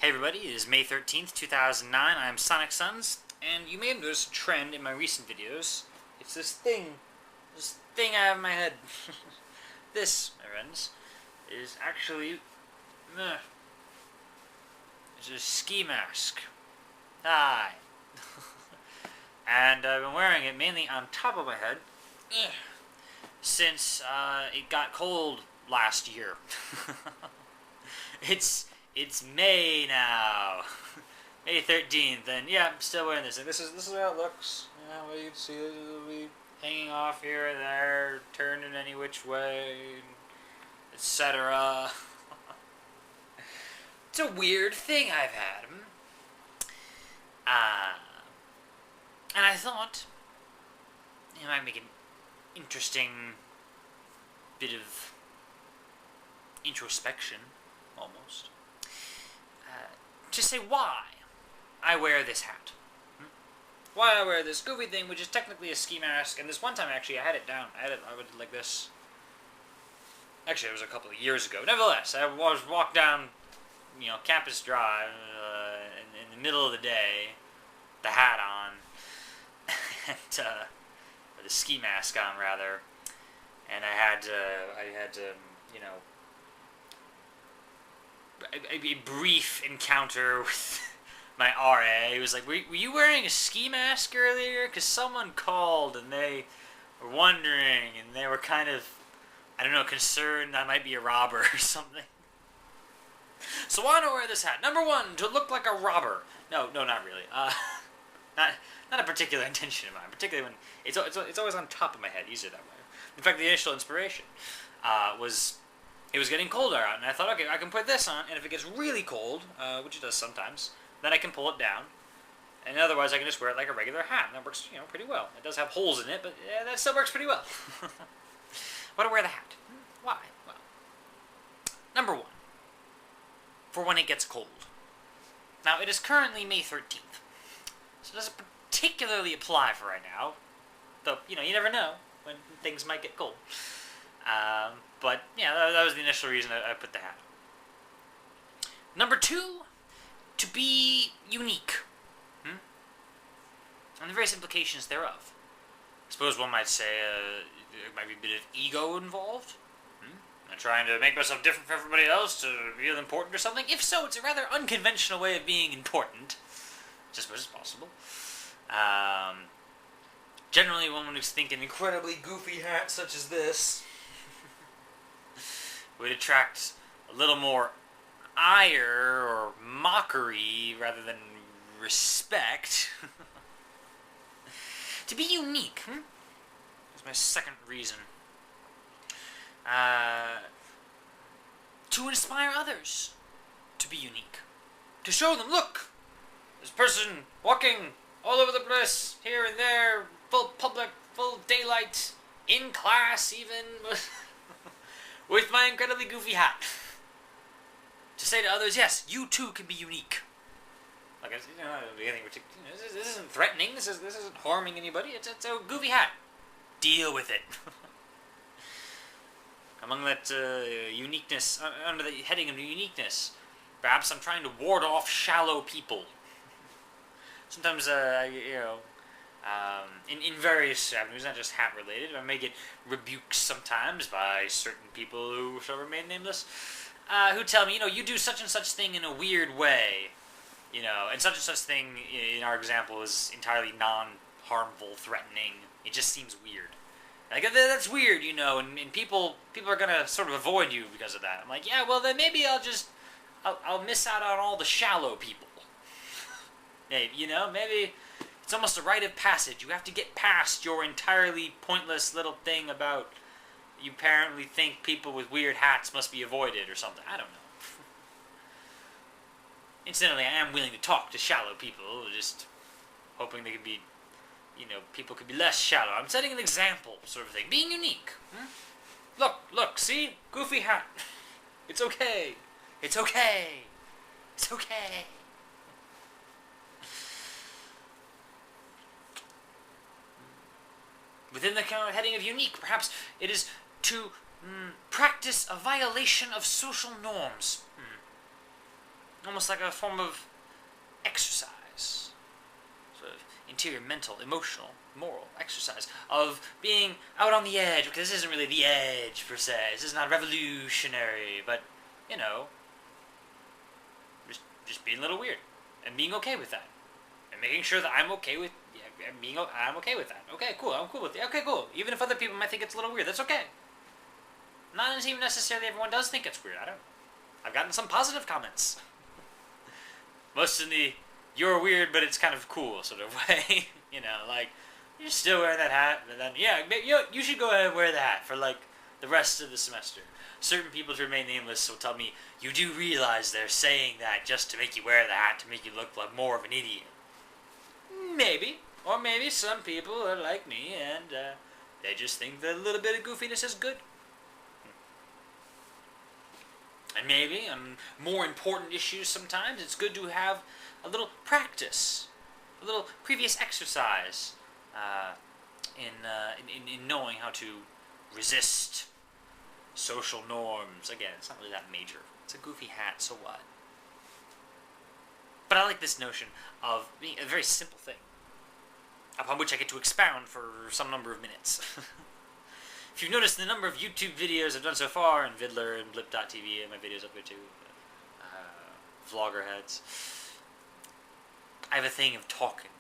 Hey everybody, it is May 13th, 2009. I'm sonicsuns, and you may have noticed a trend in my recent videos. It's this thing I have in my head. This, my friends, is actually, it's a ski mask. Hi. And I've been wearing it mainly on top of my head since it got cold last year. It's May now, May 13th, and yeah, I'm still wearing this. And this is how it looks. Well, you can see it'll be hanging off here and there, turning any which way, etc. It's a weird thing I've had. And I thought it might make an interesting bit of introspection, almost. To say why I wear this hat. Why I wear this goofy thing, which is technically a ski mask. And this one time, actually, I had it down. I would like this. Actually, it was a couple of years ago. Nevertheless, I was walked down, Campus Drive in the middle of the day, the hat on, and or the ski mask on rather, and I had to, a brief encounter with my RA. He was like, were you wearing a ski mask earlier? Because someone called and they were wondering, and they were kind of, concerned I might be a robber or something. So why do I wear this hat? Number one, to look like a robber. No, not really. Not a particular intention of mine. Particularly when it's always on top of my head. Easier that way. In fact, the initial inspiration was it was getting colder out, and I thought, okay, I can put this on, and if it gets really cold, which it does sometimes, then I can pull it down, and otherwise I can just wear it like a regular hat, and that works, pretty well. It does have holes in it, but that still works pretty well. Why do I wear the hat? Why? Well, number one, for when it gets cold. Now, it is currently May 13th, so it doesn't particularly apply for right now, though, you never know when things might get cold. But, yeah, that was the initial reason I put the hat on. Number two, to be unique. And the various implications thereof. I suppose one might say there might be a bit of ego involved. I'm trying to make myself different from everybody else to feel important or something. If so, it's a rather unconventional way of being important. Just as possible. Generally, one would think an incredibly goofy hat such as this would attract a little more ire or mockery rather than respect. To be unique, That's my second reason. To inspire others to be unique. To show them, look, this person walking all over the place, here and there, full public, full daylight, in class even, with my incredibly goofy hat. To say to others, yes, you too can be unique. Like, anything particular. This isn't threatening. This isn't harming anybody. It's a goofy hat. Deal with it. Among that uniqueness, under the heading of uniqueness, perhaps I'm trying to ward off shallow people. Sometimes, in various avenues, not just hat related, I may get rebuked sometimes by certain people who shall remain nameless, who tell me, you do such and such thing in a weird way, and such thing in our example is entirely non-harmful, threatening. It just seems weird. Like, that's weird, and people are gonna sort of avoid you because of that. I'm like, yeah, well then maybe I'll miss out on all the shallow people. Maybe, maybe it's almost a rite of passage. You have to get past your entirely pointless little thing about you apparently think people with weird hats must be avoided or something. I don't know. Incidentally, I am willing to talk to shallow people, just hoping they could be, people could be less shallow. I'm setting an example, sort of thing. Being unique. Look, see? Goofy hat. It's okay. It's okay. It's okay. Within the heading of unique, perhaps it is to practice a violation of social norms. almost like a form of exercise, sort of interior, mental, emotional, moral exercise of being out on the edge, because this isn't really the edge per se. This is not revolutionary, but, you know, just being a little weird and being okay with that, and making sure that I'm okay with I'm okay with that. Okay, cool. I'm cool with it. Okay, cool. Even if other people might think it's a little weird, that's okay. Not even necessarily everyone does think it's weird. I've gotten some positive comments. Most in the "you're weird, but it's kind of cool" sort of way. You know, like, you're still wearing that hat, but then yeah, you should go ahead and wear the hat for like the rest of the semester. Certain people to remain nameless will tell me, you do realize they're saying that just to make you wear the hat, to make you look like more of an idiot. Maybe. Or maybe some people are like me and they just think that a little bit of goofiness is good. And maybe on more important issues sometimes it's good to have a little practice, a little previous exercise in knowing how to resist social norms. Again, it's not really that major. It's a goofy hat, so what? But I like this notion of being a very simple thing, upon which I get to expound for some number of minutes. If you've noticed the number of YouTube videos I've done so far, and Vidler and Blip.tv, and my videos up there too, vlogger heads, I have a thing of talking.